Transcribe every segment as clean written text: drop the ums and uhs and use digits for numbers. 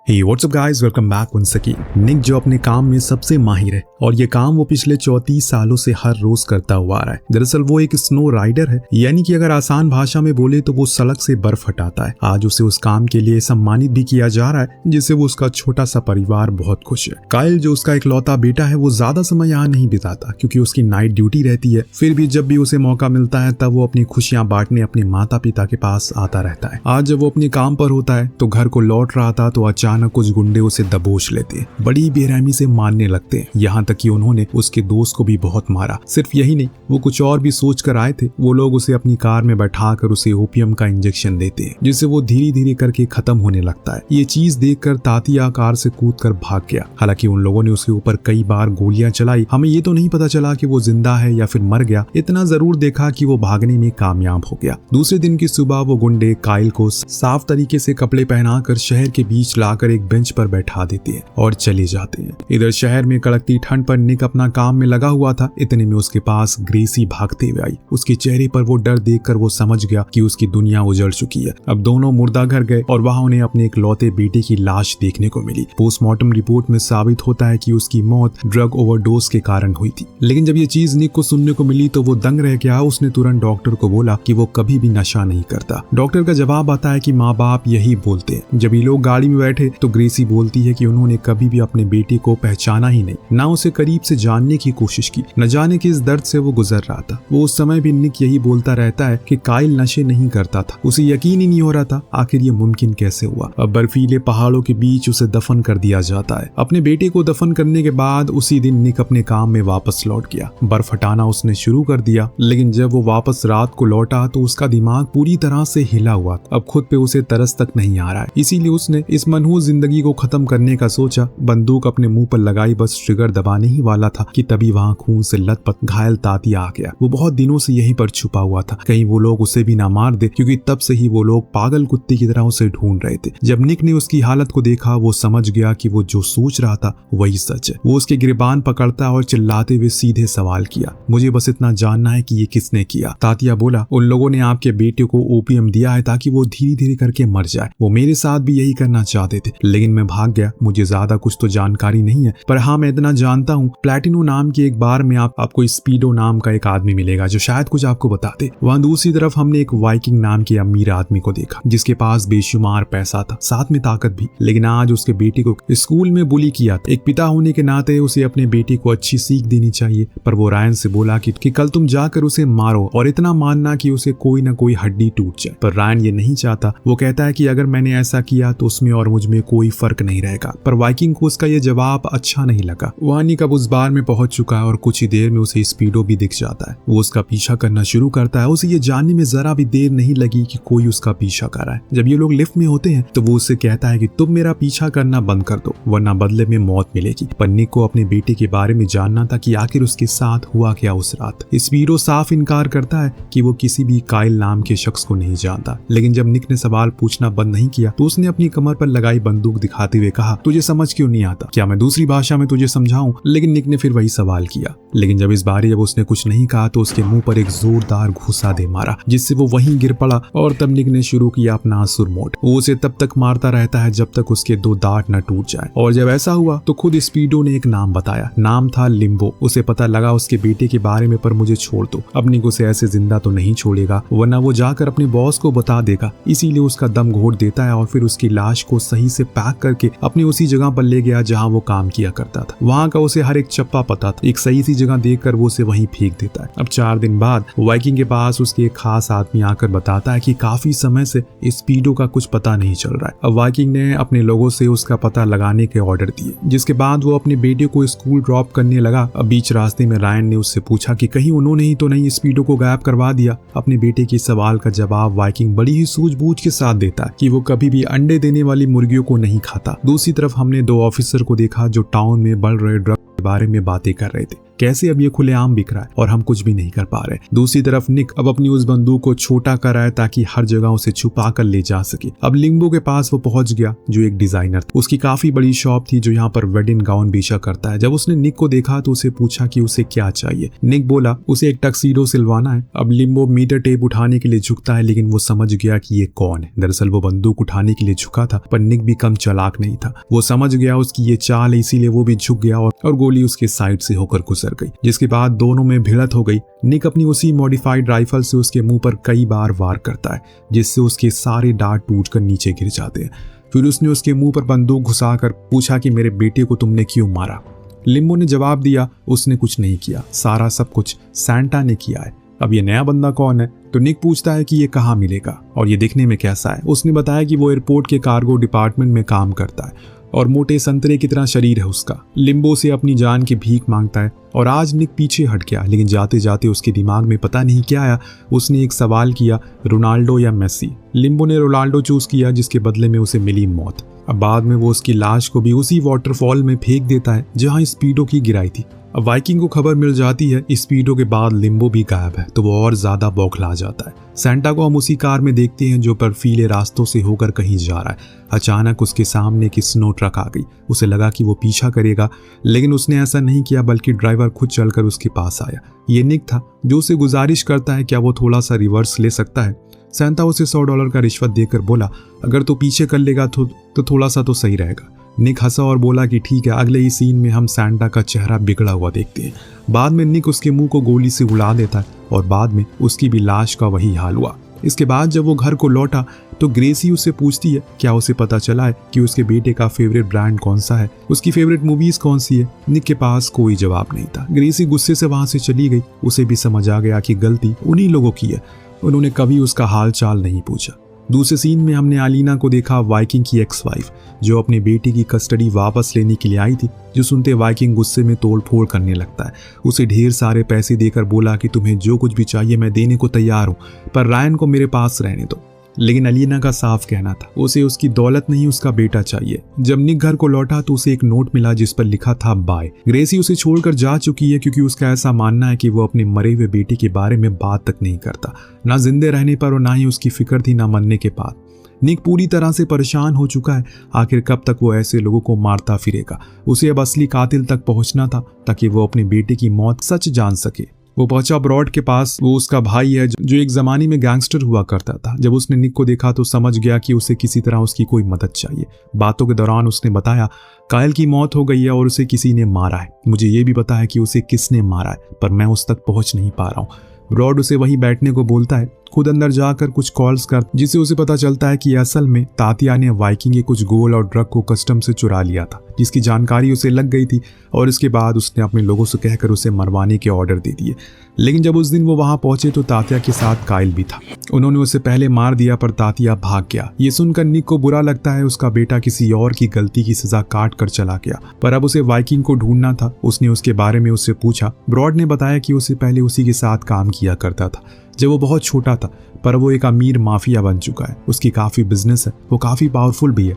हे what's up guys, welcome back once again. Nick जो अपने काम में सबसे माहिर है और ये काम वो पिछले 34 सालों से हर रोज करता हुआ आ रहा है। दरअसल वो एक स्नो राइडर है, यानी कि अगर आसान भाषा में बोले तो वो सड़क से बर्फ हटाता है। आज उसे उस काम के लिए सम्मानित भी किया जा रहा है, जिससे वो उसका छोटा सा परिवार बहुत खुश है। काइल जो उसका इकलौता बेटा है, वो ज्यादा समय यहाँ नहीं बिताता क्योंकि उसकी नाइट ड्यूटी रहती है। फिर भी जब भी उसे मौका मिलता है तब वो अपनी खुशियां बांटने अपने माता पिता के पास आता रहता है। आज जब वो अपने काम पर होता है तो घर को लौट रहा था तो अचानक कुछ गुंडे उसे दबोच लेते हैं, बड़ी बेरहमी से मारने लगते हैं। यहाँ तक कि उन्होंने उसके दोस्त को भी बहुत मारा। सिर्फ यही नहीं, वो कुछ और भी सोच कर आए थे। वो लोग उसे अपनी कार में बैठाकर उसे ओपियम का इंजेक्शन देते हैं, जिससे वो धीरे धीरे करके खत्म होने लगता है। ये चीज देखकर तातिया कार से कूदकर भाग गया। हालांकि उन लोगों ने उसके ऊपर कई बार गोलियां चलाई। हमें ये तो नहीं पता चला कि वो जिंदा है या फिर मर गया, इतना जरूर देखा कि वो भागने में कामयाब हो गया। दूसरे दिन की सुबह वो गुंडे काइल को साफ तरीके से कपड़े पहनाकर शहर के बीच लाकर एक बेंच पर बैठा देते हैं और चले जाते हैं। इधर शहर में कड़कती ठंड पर निक अपना काम में लगा हुआ था। इतने में उसके पास ग्रेसी भागते हुए आई। उसके चेहरे पर वो डर देखकर वो समझ गया कि उसकी दुनिया उजड़ चुकी है। अब दोनों मुर्दा घर गए और वहां उन्हें अपने इकलौते बेटे की लाश देखने को मिली। पोस्टमार्टम रिपोर्ट में साबित होता है कि उसकी मौत ड्रग ओवरडोज के कारण हुई थी। लेकिन जब ये चीज निक को सुनने को मिली तो वो दंग रह गया। उसने तुरंत डॉक्टर को बोला कि वो कभी भी नशा नहीं करता। डॉक्टर का जवाब आता है कि माँ बाप यही बोलते हैं। जब ये लोग गाड़ी में बैठे तो ग्रेसी बोलती है कि उन्होंने कभी भी अपने बेटे को पहचाना ही नहीं, ना उसे करीब से जानने की कोशिश की। न जाने किस दर्द से वो गुजर रहा था। वो उस समय भी निक यही बोलता रहता है कि काइल नशे नहीं करता था। उसे यकीन ही नहीं हो रहा था आखिर ये मुमकिन कैसे हुआ। अब बर्फीले पहाड़ों के बीच उसे दफन कर दिया जाता है। अपने बेटे को दफन करने के बाद उसी दिन निक अपने काम में वापस लौट गया। बर्फ हटाना उसने शुरू कर दिया, लेकिन जब वो वापस रात को लौटा तो उसका दिमाग पूरी तरह से हिला हुआ। अब खुद पे उसे तरस तक नहीं आ रहा है। इसीलिए उसने इस मनहूस जिंदगी को खत्म करने का सोचा। बंदूक अपने मुंह पर लगाई, बस ट्रिगर दबाने ही वाला था कि तभी वहां खून से लथपथ घायल तातिया आ गया। वो बहुत दिनों से यहीं पर छुपा हुआ था, कहीं वो लोग उसे भी ना मार दे, क्योंकि तब से ही वो लोग पागल कुत्ते की तरह उसे ढूंढ रहे थे। जब निक ने उसकी हालत को देखा वो समझ गया कि वो जो सोच रहा था वही सच है। वो उसके गिरबान पकड़ता और चिल्लाते हुए सीधे सवाल किया, मुझे बस इतना जानना है कि ये किसने किया। तातिया बोला, उन लोगों ने आपके बेटे को ओपियम दिया है ताकि वो धीरे धीरे करके मर जाए। वो मेरे साथ भी यही करना चाहते थे, लेकिन मैं भाग गया। मुझे ज्यादा कुछ तो जानकारी नहीं है, पर हाँ मैं इतना जानता हूँ, प्लेटिनो नाम की एक बार में आपको स्पीडो नाम का एक आदमी मिलेगा जो शायद कुछ आपको बताते। वहाँ दूसरी तरफ हमने एक वाइकिंग नाम के अमीर आदमी को देखा जिसके पास बेशुमार पैसा था, साथ में ताकत भी। लेकिन आज उसके बेटे को स्कूल में बुली किया था। एक पिता होने के नाते उसे अपने बेटे को अच्छी सीख देनी चाहिए, पर वो रायन से बोला कि कल तुम जाकर उसे मारो और इतना मानना कि उसे कोई ना कोई हड्डी टूट जाए। पर रायन ये नहीं चाहता। वो कहता है कि अगर मैंने ऐसा किया तो उसमें और मुझ में कोई फर्क नहीं रहेगा। पर वाइकिंग को उसका ये जवाब अच्छा नहीं लगा। वह निक अब उस बार में पहुंच चुका है और कुछ ही देर में उसे स्पीडो भी दिख जाता है। वो उसका पीछा करना शुरू करता है। उसे ये जानने में जरा भी देर नहीं लगी कि कोई उसका पीछा कर रहा है। जब ये लोग लिफ्ट में होते हैं तो वो उससे कहता है कि तुम मेरा पीछा करना बंद कर दो, वरना बदले में मौत मिलेगी। पर निक को अपने बेटे के बारे में जानना था कि आखिर उसके साथ हुआ क्या उस रात। स्पीडो साफ इनकार करता है कि वो किसी भी काइल नाम के शख्स को नहीं जानता। लेकिन जब निक ने सवाल पूछना बंद नहीं किया तो उसने अपनी कमर पर लगाई बंदूक दिखाते हुए कहा, तुझे समझ क्यों नहीं आता? क्या मैं दूसरी भाषा में तुझे समझाऊं? लेकिन निक ने फिर वही सवाल किया। लेकिन जब इस बारी जब उसने कुछ नहीं कहा तो उसके मुंह पर एक जोरदार घूसा दे मारा, जिससे वो वहीं गिर पड़ा। और तब निक ने शुरू किया अपना असुर मोड। वो उसे तब तक मारता रहता है जब तक उसके दो दांत न टूट जाए। और जब ऐसा हुआ तो खुद स्पीडो ने एक नाम बताया। नाम था लिम्बो। उसे पता लगा उसके बेटे के बारे में, पर मुझे छोड़ दो। अब निक उसे ऐसे जिंदा तो नहीं छोड़ेगा, वरना वो जाकर अपने बॉस को बता देगा। इसीलिए उसका दम घोट देता है और फिर उसकी लाश को सही से पैक करके अपनी उसी जगह पर ले गया जहाँ वो काम किया करता था। वहाँ का उसे हर एक चप्पा पता था। एक सही सी जगह देखकर वो उसे वहीं फेंक देता है। अब 4 दिन बाद वाइकिंग के पास उसके एक खास आदमी आकर बताता है कि काफी समय से स्पीडो का कुछ पता नहीं चल रहा है। अब वाइकिंग ने अपने लोगों से उसका पता लगाने के ऑर्डर दिए, जिसके बाद वो अपने बेटे को स्कूल ड्रॉप करने लगा। अब बीच रास्ते में रायन ने उससे पूछा कि कहीं उन्होंने ही तो नहीं स्पीडो को गायब करवा दिया। अपने बेटे के सवाल का जवाब वाइकिंग बड़ी ही सूझबूझ के साथ देता है कि वो कभी भी अंडे देने वाली मुर्गियों को नहीं खाता। दूसरी तरफ हमने 2 ऑफिसर को देखा जो टाउन में बढ़ रहे ड्रग के बारे में बातें कर रहे थे। कैसे अब ये खुलेआम बिक रहा है और हम कुछ भी नहीं कर पा रहे। दूसरी तरफ निक अब अपनी उस बंदूक को छोटा कर रहा है ताकि हर जगह उसे छुपा कर ले जा सके। अब लिम्बो के पास वो पहुंच गया जो एक डिजाइनर था। उसकी काफी बड़ी शॉप थी जो यहाँ पर वेडिंग गाउन बेचा करता है। जब उसने निक को देखा तो उसे पूछा कि उसे क्या चाहिए। निक बोला उसे एक टक्सीडो सिलवाना है। अब लिम्बो मीटर टेप उठाने के लिए झुकता है, लेकिन वो समझ गया कि ये कौन है। दरअसल वो बंदूक उठाने के लिए झुका था, पर निक भी कम चालाक नहीं था। वो समझ गया उसकी ये चाल है, इसीलिए वो भी झुक गया और गोली उसके साइड से होकर गुजर गई, जिसके बाद दोनों में भिड़ंत हो गई। निक अपनी उसी मॉडिफाइड राइफल से उसके मुंह पर कई बार वार करता है, जिससे उसके सारे दांत टूटकर नीचे गिर जाते हैं। फिर उसने उसके मुंह पर बंदूक घुसाकर पूछा कि मेरे बेटे को तुमने क्यों मारा। लिम्बो ने जवाब दिया उसने कुछ नहीं किया, सारा सब कुछ सैंटा ने किया है। अब ये नया बंदा कौन है? तो निक पूछता है कि ये कहाँ मिलेगा और ये दिखने में कैसा है। उसने बताया कि वो एयरपोर्ट के कार्गो डिपार्टमेंट में काम करता है और मोटे संतरे की तरह शरीर है उसका। लिम्बो से अपनी जान की भीख मांगता है और आज निक पीछे हट गया, लेकिन जाते जाते उसके दिमाग में पता नहीं क्या आया। उसने एक सवाल किया, रोनाल्डो या मेसी? लिम्बो ने रोनाल्डो चूज किया, जिसके बदले में उसे मिली मौत। अब बाद में वो उसकी लाश को भी उसी वाटरफॉल में फेंक देता है जहां स्पीडो की गिराई थी। अब वाइकिंग को खबर मिल जाती है स्पीडो के बाद लिम्बो भी गायब है, तो वो और ज्यादा बौखला जाता है। सैंटा को हम उसी कार में देखते हैं जो बर्फीले रास्तों से होकर कहीं जा रहा है। अचानक उसके सामने की स्नो ट्रक आ गई। उसे लगा कि वो पीछा करेगा, लेकिन उसने ऐसा नहीं किया, बल्कि ड्राइवर खुद चलकर उसके पास आया। ये निक था जो उसे गुजारिश करता है क्या वो थोड़ा सा रिवर्स ले सकता है। सैंटा उसे $100 का रिश्वत देकर बोला अगर तो पीछे कर लेगा तो थोड़ा सा तो सही रहेगा। निक हंसा और बोला कि ठीक है। अगले ही सीन में हम सैंटा का चेहरा बिगड़ा हुआ देखते हैं। बाद में निक उसके मुंह को गोली से उड़ा देता है और बाद में उसकी भी लाश का वही हाल हुआ। इसके बाद जब वो घर को लौटा तो ग्रेसी उससे पूछती है क्या उसे पता चला है कि उसके बेटे का फेवरेट ब्रांड कौन सा है, उसकी फेवरेट मूवीज कौन सी है। निक के पास कोई जवाब नहीं था। ग्रेसी गुस्से से वहां से चली गई। उसे भी समझ आ गया कि गलती उन्हीं लोगों की है, उन्होंने कभी उसका हाल चाल नहीं पूछा। दूसरे सीन में हमने आलीना को देखा, वाइकिंग की एक्स वाइफ, जो अपने बेटी की कस्टडी वापस लेने के लिए आई थी। जो सुनते वाइकिंग गुस्से में तोड़ फोड़ करने लगता है। उसे ढेर सारे पैसे देकर बोला कि तुम्हें जो कुछ भी चाहिए मैं देने को तैयार हूँ, पर रायन को मेरे पास रहने दो। लेकिन अलीना का साफ कहना था उसे उसकी दौलत नहीं उसका बेटा चाहिए। जब निक घर को लौटा तो उसे एक नोट मिला जिस पर लिखा था बाय। ग्रेसी उसे छोड़कर जा चुकी है क्योंकि उसका ऐसा मानना है कि वो अपने मरे हुए बेटे के बारे में बात तक नहीं करता, ना जिंदे रहने पर और ना ही उसकी फिक्र थी ना मरने के बाद। निक पूरी तरह से परेशान हो चुका है। आखिर कब तक वो ऐसे लोगों को मारता फिरेगा। उसे अब असली कातिल तक पहुंचना था ताकि वो अपने बेटे की मौत सच जान सके। वो पहुंचा ब्रॉड के पास। वो उसका भाई है जो एक जमाने में गैंगस्टर हुआ करता था। जब उसने निक को देखा तो समझ गया कि उसे किसी तरह उसकी कोई मदद चाहिए। बातों के दौरान उसने बताया कायल की मौत हो गई है और उसे किसी ने मारा है। मुझे ये भी पता है कि उसे किसने मारा है, पर मैं उस तक पहुंच नहीं पा रहा हूँ। ब्रॉड उसे वहीं बैठने को बोलता है। खुद अंदर जाकर कुछ कॉल्स कर, जिससे उसे पता चलता है कि असल में तातिया ने वाइकिंग के कुछ गोल और ड्रग को कस्टम से चुरा लिया था, जिसकी जानकारी उसे लग गई थी और इसके बाद उसने अपने लोगों से कहकर उसे मरवाने के ऑर्डर दे दिए। लेकिन जब उस दिन वो वहां पहुंचे तो तातिया के साथ कायल भी था। उन्होंने उसे पहले मार दिया पर तातिया भाग गया। ये सुनकर निक को बुरा लगता है। उसका बेटा किसी और की गलती की सजा काट कर चला गया, पर अब उसे वाइकिंग को ढूंढना था। उसने उसके बारे में उससे पूछा। ब्रॉड ने बताया कि उसे पहले उसी के साथ काम किया करता था जब वो बहुत छोटा था, पर वो एक अमीर माफिया बन चुका है। उसकी काफी बिजनेस है, वो काफी पावरफुल भी है।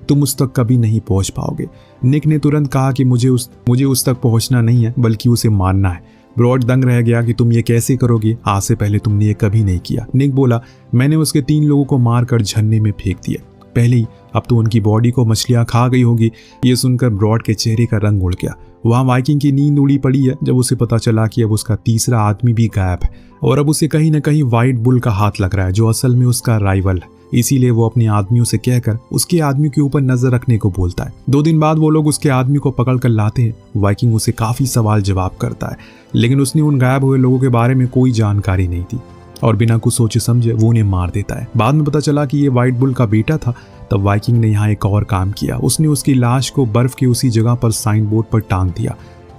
तुम उस तक कभी नहीं पहुंच पाओगे। निक ने तुरंत कहा कि मुझे उस तक पहुंचना नहीं है, बल्कि उसे मारना है। ब्रॉड दंग रह गया कि तुम ये कैसे करोगे, आज से पहले तुमने ये कभी नहीं किया। निक बोला मैंने उसके 3 लोगों को मारकर झरने में फेंक दिया पहले ही, अब तो उनकी बॉडी को मछलियां खा गई होगी। ये सुनकर ब्रॉड के चेहरे का रंग उड़ गया। वहां वाइकिंग की नींद उड़ी पड़ी है जब उसे पता चला कि अब उसका तीसरा आदमी भी गायब है और अब उसे कहीं ना कहीं व्हाइट बुल का हाथ लग रहा है, जो असल में उसका राइवल है। इसीलिए वो अपने आदमियों से कहकर उसके आदमी के ऊपर नजर रखने को बोलता है। 2 दिन बाद वो लोग उसके आदमी को पकड़ कर लाते हैं। वाइकिंग उसे काफी सवाल जवाब करता है, लेकिन उसने उन गायब हुए लोगों के बारे में कोई जानकारी नहीं थी और बिना कुछ सोचे समझे वो उन्हें मार देता है। बाद में पता चला कि ये व्हाइट बुल का बेटा था। तब वाइकिंग ने यहाँ एक और काम किया। उसने उसकी लाश को बर्फ के उसी जगह पर साइन बोर्ड पर टांग दिया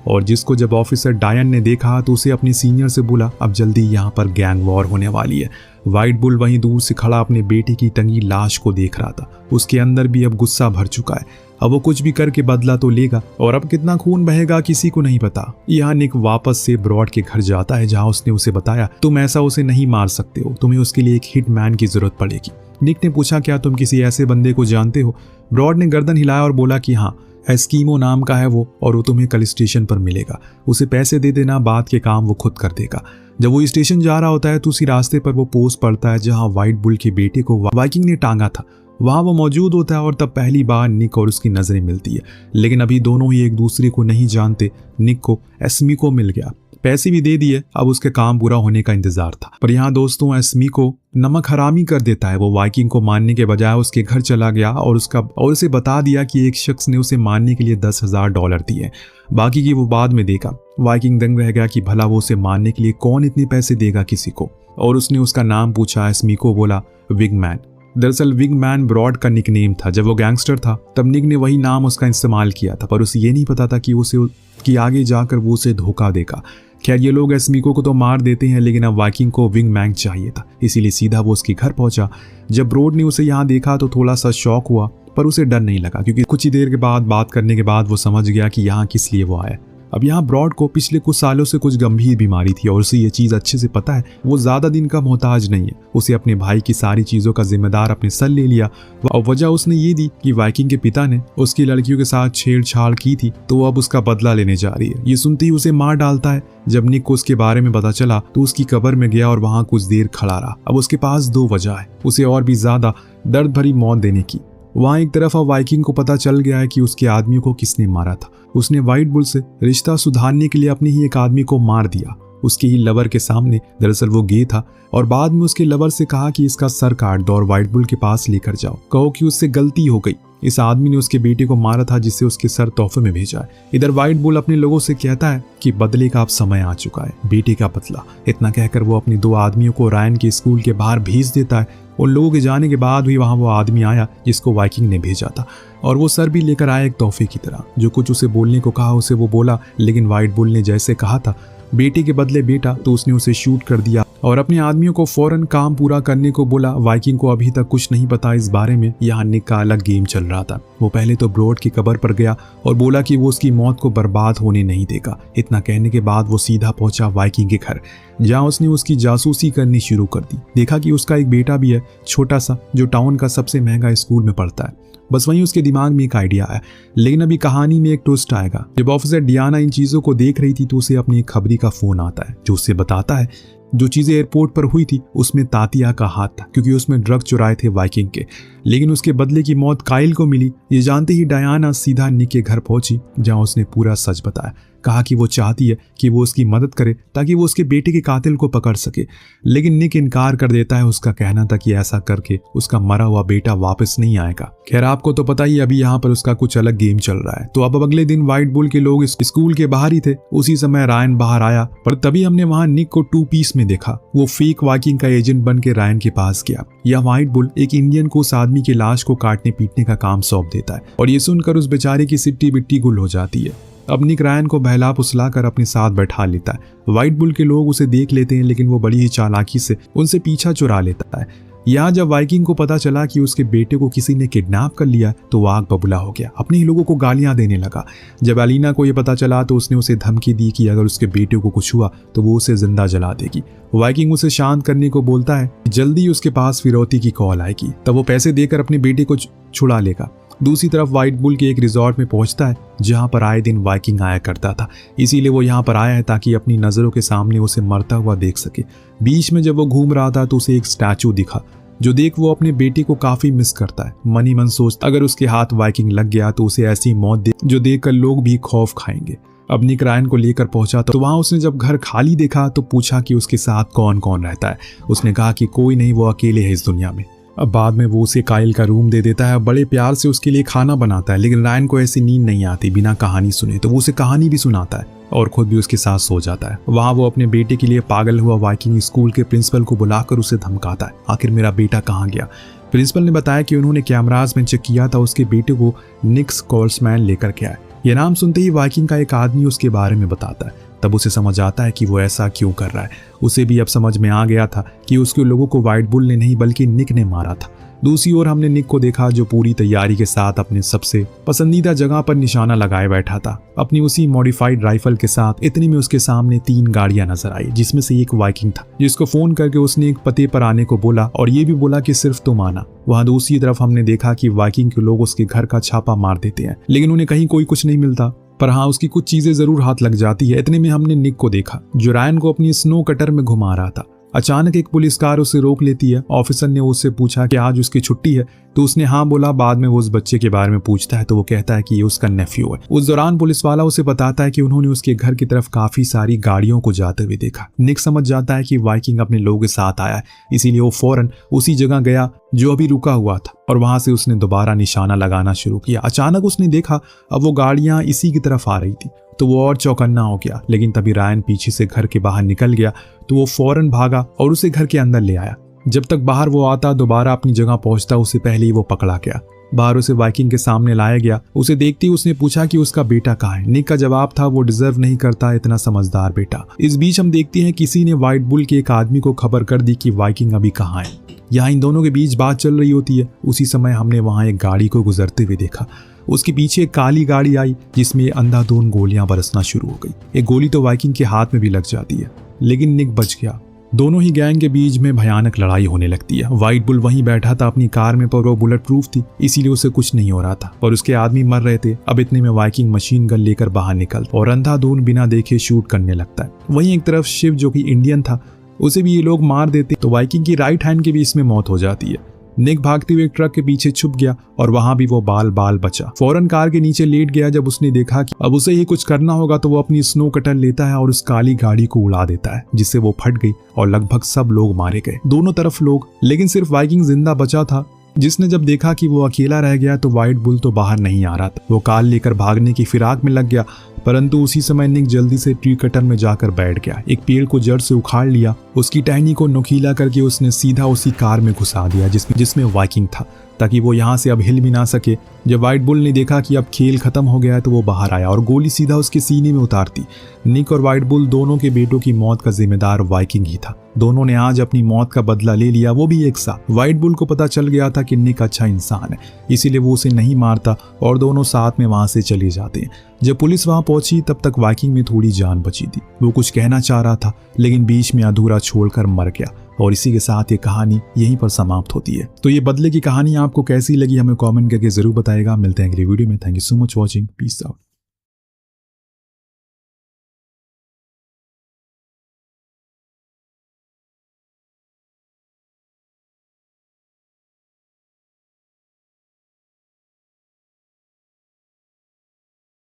और जिसको जब ऑफिसर डायन ने देखा तो उसे अपने सीनियर से बोला अब जल्दी यहाँ पर गैंग वॉर होने वाली है। व्हाइट बुल वहीं दूर से खड़ा अपने बेटे की टंगी लाश को देख रहा था। उसके अंदर भी अब गुस्सा भर चुका है। अब वो कुछ भी करके बदला तो लेगा और अब कितना खून बहेगा किसी को नहीं पता। यहाँ निक वापस से ब्रॉड के घर जाता है जहाँ उसने उसे बताया तुम ऐसा उसे नहीं मार सकते हो, तुम्हें उसके लिए एक हिट मैन की जरूरत पड़ेगी। निक ने पूछा क्या तुम किसी ऐसे बंदे को जानते हो? ब्रॉड ने गर्दन हिलाया और बोला कि हाँ, एस्कीमो नाम का है वो, और वो तुम्हें कल स्टेशन पर मिलेगा। उसे पैसे दे देना, बाद के काम वो खुद कर देगा। जब वो स्टेशन जा रहा होता है तो उसी रास्ते पर वो पोस्ट पड़ता है जहाँ व्हाइट बुल के बेटे को वाइकिंग ने टांगा था। वहाँ वो मौजूद होता है और तब पहली बार निक और उसकी नजरें मिलती है। लेकिन अभी दोनों ही एक दूसरे को नहीं जानते। निक को एस्मी को मिल गया, पैसे भी दे दिए, अब उसके काम पूरा होने का इंतजार था। पर यहाँ दोस्तों एस्मी को नमक हरामी कर देता है। वो वाइकिंग को मारने के बजाय उसके घर चला गया और उसे बता दिया कि एक शख्स ने उसे मारने के लिए $10,000 दिए, बाकी की वो बाद में देगा। वाइकिंग दंग रह गया कि भला वो उसे मारने के लिए कौन इतने पैसे देगा किसी को, और उसने उसका नाम पूछा। एस्मी को बोला विंगमैन। दरअसल विंगमैन ब्रॉड का निकनेम था। जब वो गैंगस्टर था तब निक ने वही नाम उसका इस्तेमाल किया था, पर उसे ये नहीं पता था कि आगे जाकर वो उसे धोखा देगा। खैर ये लोग एस्मिको को तो मार देते हैं, लेकिन अब वाइकिंग को विंगमैन चाहिए था, इसीलिए सीधा वो उसके घर पहुंचा। जब ब्रॉड ने उसे यहाँ देखा तो थोड़ा सा शॉक हुआ, पर उसे डर नहीं लगा, क्योंकि कुछ ही देर के बाद बात करने के बाद वो समझ गया कि यहाँ किस लिए वो आया। अब यहाँ ब्रॉड को पिछले कुछ सालों से कुछ गंभीर बीमारी थी और उसे ये चीज़ अच्छे से पता है। वो ज़्यादा दिन का मोहताज नहीं है। उसे अपने भाई की सारी चीज़ों का जिम्मेदार अपने सर ले लिया, और वजह उसने ये दी कि वाइकिंग के पिता ने उसकी लड़कियों के साथ छेड़छाड़ की थी, तो वो अब उसका बदला लेने जा रही है। ये सुनते ही उसे मार डालता है। जब निक को उसके बारे में पता चला तो उसकी कब्र में गया और वहाँ कुछ देर खड़ा रहा। अब उसके पास दो वजह है उसे और भी ज़्यादा दर्द भरी मौत देने की। वहाँ एक तरफ अब वाइकिंग को पता चल गया है कि उसके आदमियों को किसने मारा था। उसने व्हाइट बुल से रिश्ता सुधारने के लिए अपने ही एक आदमी को मार दिया, उसके ही लवर के सामने। दरअसल वो गे था और बाद में उसके लवर से कहा कि इसका सर काट दो और व्हाइट बुल के पास लेकर जाओ, कहो कि उससे गलती हो गई। इस आदमी ने उसके बेटे को मारा था, जिससे उसके सर तोहफे में भेजा है। इधर व्हाइट बुल अपने लोगों से कहता है कि बदले का अब समय आ चुका है, बेटे का बदला। इतना कहकर वो अपने दो आदमियों को रायन के स्कूल के बाहर भेज देता है। उन लोगों के जाने के बाद भी वहाँ वो आदमी आया जिसको वाइकिंग ने भेजा था, और वो सर भी लेकर आया एक तोहफे की तरह। जो कुछ उसे बोलने को कहा उसे वो बोला, लेकिन व्हाइट बुल ने जैसे कहा था बेटे के बदले बेटा, तो उसने उसे शूट कर दिया और अपने आदमियों को फौरन काम पूरा करने को बोला। वाइकिंग को अभी तक कुछ नहीं पता इस बारे में। यहाँ निक का अलग गेम चल रहा था। वो पहले तो ब्रॉड की कब्र पर गया और बोला कि वो उसकी मौत को बर्बाद होने नहीं देगा। इतना कहने के बाद वो सीधा पहुंचा वाइकिंग के घर, जहाँ उसने उसकी जासूसी करनी शुरू कर दी। देखा कि उसका एक बेटा भी है, छोटा सा, जो टाउन का सबसे महंगा स्कूल में पढ़ता है। बस वहीं उसके दिमाग में एक आइडिया आया। लेकिन अभी कहानी में एक ट्विस्ट आएगा। जब ऑफिसर डियाना इन चीज़ों को देख रही थी तो उसे अपनी एक खबरी का फोन आता है, जो उससे बताता है जो चीज़ें एयरपोर्ट पर हुई थी उसमें तातिया का हाथ था, क्योंकि उसमें ड्रग चुराए थे वाइकिंग के। लेकिन उसके बदले की मौत काइल को मिली। ये जानते ही डायना सीधा निक के घर पहुंची, जहां उसने पूरा सच बताया। कहा कि वो चाहती है कि वो उसकी मदद करे ताकि वो उसके बेटे के कातिल को पकड़ सके। लेकिन निक इनकार कर देता है। उसका कहना था कि ऐसा करके उसका मरा हुआ बेटा वापस नहीं आएगा। खैर आपको तो पता ही, अभी यहाँ पर उसका कुछ अलग गेम चल रहा है। तो अब अगले दिन व्हाइट बुल के लोग स्कूल के बाहर ही थे। उसी समय रायन बाहर आया, पर तभी हमने वहां निक को 2 पीस में देखा। वो फेक वाइकिंग का एजेंट बन के रायन के पास गया। यह व्हाइट बुल एक इंडियन को उस आदमी की लाश को काटने पीटने का काम सौंप देता है, और ये सुनकर उस बेचारे की सिट्टी बिट्टी गुल हो जाती है। अब निक रायन को बहला फुसला कर अपने साथ बैठा लेता है। व्हाइट बुल के लोग उसे देख लेते हैं, लेकिन वो बड़ी ही चालाकी से उनसे पीछा चुरा लेता है। यहाँ जब वाइकिंग को पता चला कि उसके बेटे को किसी ने किडनैप कर लिया तो वो आग बबूला हो गया, अपने ही लोगों को गालियां देने लगा। जब एलिना को ये पता चला तो उसने उसे धमकी दी कि अगर उसके बेटे को कुछ हुआ तो वो उसे जिंदा जला देगी। वाइकिंग उसे शांत करने को बोलता है, जल्दी उसके पास फिरौती की कॉल आएगी, तब वो पैसे देकर अपने बेटे को छुड़ा लेगा। दूसरी तरफ व्हाइट बुल के एक रिजॉर्ट में पहुंचता है, जहां पर आए दिन वाइकिंग आया करता था। इसीलिए वो यहाँ पर आया है ताकि अपनी नजरों के सामने उसे मरता हुआ देख सके। बीच में जब वो घूम रहा था तो उसे एक स्टैचू दिखा, जो देख वो अपने बेटे को काफी मिस करता है। मनी मन सोचता अगर उसके हाथ वाइकिंग लग गया तो उसे ऐसी मौत दे जो देखकर लोग भी खौफ खाएंगे। अब निक रायन को लेकर पहुंचा तो वहां उसने जब घर खाली देखा तो पूछा कि उसके साथ कौन कौन रहता है। उसने कहा कि कोई नहीं, वो अकेले है इस दुनिया में। अब बाद में वो उसे काइल का रूम दे देता है, बड़े प्यार से उसके लिए खाना बनाता है। लेकिन रायन को ऐसी नींद नहीं आती बिना कहानी सुने, तो वो उसे कहानी भी सुनाता है और खुद भी उसके साथ सो जाता है। वहाँ वो अपने बेटे के लिए पागल हुआ वाइकिंग स्कूल के प्रिंसिपल को बुलाकर उसे धमकाता है, आखिर मेरा बेटा कहाँ गया। प्रिंसिपल ने बताया कि उन्होंने कैमराज में चेक किया था, उसके बेटे को निक्स कोल्समैन लेकर के आए। यह नाम सुनते ही वाइकिंग का एक आदमी उसके बारे में बताता है। तब उसे समझ आता है कि वो ऐसा क्यों कर रहा है। उसे भी अब समझ में आ गया था कि उसके लोगों को व्हाइट बुल ने नहीं बल्कि निक ने मारा था। दूसरी ओर हमने निक को देखा जो पूरी तैयारी के साथ अपने सबसे पसंदीदा जगह पर निशाना लगाए बैठा था, अपनी उसी मॉडिफाइड राइफल के साथ। इतने में उसके सामने 3 गाड़ियां नजर आई, जिसमें से एक वाइकिंग था, जिसको फोन करके उसने एक पते पर आने को बोला और ये भी बोला कि सिर्फ तुम आना। वहां दूसरी तरफ हमने देखा कि वाइकिंग के लोग उसके घर का छापा मार देते हैं, लेकिन उन्हें कहीं कोई कुछ नहीं मिलता, पर हाँ उसकी कुछ चीजें जरूर हाथ लग जाती है। इतने में हमने निक को देखा जो रायन को अपनी स्नो कटर में घुमा रहा था। अचानक एक पुलिस कार उसे रोक लेती है। ऑफिसर ने उससे पूछा कि आज उसकी छुट्टी है, तो उसने हाँ बोला। बाद में वो उस बच्चे के बारे में पूछता है तो वो कहता है कि ये उसका नेफ्यू है। उस दौरान पुलिस वाला उसे बताता है कि उन्होंने उसके घर की तरफ काफी सारी गाड़ियों को जाते हुए देखा। निक समझ जाता है कि वाइकिंग अपने लोगों के साथ आया है, इसीलिए वो फौरन उसी जगह गया जो अभी रुका हुआ था और वहां से उसने दोबारा निशाना लगाना शुरू किया। अचानक उसने देखा अब वो गाड़ियां इसी की तरफ आ रही थी, तो वो और चौकन्ना हो गया। लेकिन तभी रायन पीछे से घर के बाहर निकल गया, तो वो फौरन भागा और उसे घर के अंदर ले आया। जब तक बाहर वो आता दोबारा अपनी जगह पहुंचता, उससे पहले ही वो पकड़ा गया। बाहर उसे वाइकिंग के सामने लाया गया। उसे देखते ही उसने पूछा कि उसका बेटा कहाँ है। निक का जवाब था वो डिजर्व नहीं करता इतना समझदार बेटा। इस बीच हम देखते हैं किसी ने व्हाइट बुल के एक आदमी को खबर कर दी कि वाइकिंग अभी कहाँ है। यहाँ इन दोनों के बीच बात चल रही होती है। उसी समय हमने वहाँ एक गाड़ी को गुजरते हुए देखा। उसके पीछे एक काली गाड़ी आई जिसमें अंधाधुंध गोलियां बरसना शुरू हो गई। एक गोली तो वाइकिंग के हाथ में भी लग जाती है, लेकिन निक बच गया। दोनों ही गैंग के बीच में भयानक लड़ाई होने लगती है। व्हाइट बुल वहीं बैठा था अपनी कार में, पर वो बुलेट प्रूफ थी, इसीलिए उसे कुछ नहीं हो रहा था, और उसके आदमी मर रहे थे। अब इतने में वाइकिंग मशीन गन लेकर बाहर निकल और अंधाधुंध बिना देखे शूट करने लगता है। वहीं एक तरफ शिव जो कि इंडियन था, उसे भी ये लोग मार देते, तो वाइकिंग की राइट हैंड की भी इसमें मौत हो जाती है। निक भागते हुए एक ट्रक के पीछे छुप गया और वहां भी वो बाल बचा। फौरन कार के नीचे लेट गया। जब उसने देखा कि अब उसे ही कुछ करना होगा, तो वो अपनी स्नो कटर लेता है और उस काली गाड़ी को उड़ा देता है, जिससे वो फट गई और लगभग सब लोग मारे गए, दोनों तरफ लोग। लेकिन सिर्फ वाइकिंग जिंदा बचा था, जिसने जब देखा कि वो अकेला रह गया तो व्हाइट बुल तो बाहर नहीं आ रहा था। वो कार लेकर भागने की फिराक में लग गया, परंतु उसी समय निक जल्दी से ट्री कटर में जाकर बैठ गया। एक पेड़ को जड़ से उखाड़ लिया, उसकी टहनी को नुकीला करके उसने सीधा उसी कार में घुसा दिया जिसमें वाइकिंग था, ताकि वो यहाँ से अब हिल भी ना सके। जब व्हाइट बुल ने देखा कि अब खेल खत्म हो गया है, तो वो बाहर आया और गोली सीधा उसके सीने में उतारती। निक और व्हाइट बुल दोनों के बेटों की मौत का जिम्मेदार वाइकिंग ही था। दोनों ने आज अपनी मौत का बदला ले लिया, वो भी एक साथ। व्हाइट बुल को पता चल गया था कि निक अच्छा इंसान है, इसीलिए वो उसे नहीं मारता और दोनों साथ में वहां से चले जाते हैं। जब पुलिस वहां पहुंची तब तक वाइकिंग में थोड़ी जान बची थी। वो कुछ कहना चाह रहा था, लेकिन बीच में अधूरा छोड़कर मर गया। और इसी के साथ ये कहानी यहीं पर समाप्त होती है। तो ये बदले की कहानी आपको कैसी लगी हमें कमेंट करके जरूर बताएगा। मिलते हैं अगली वीडियो में। Thank you so much watching. Peace out.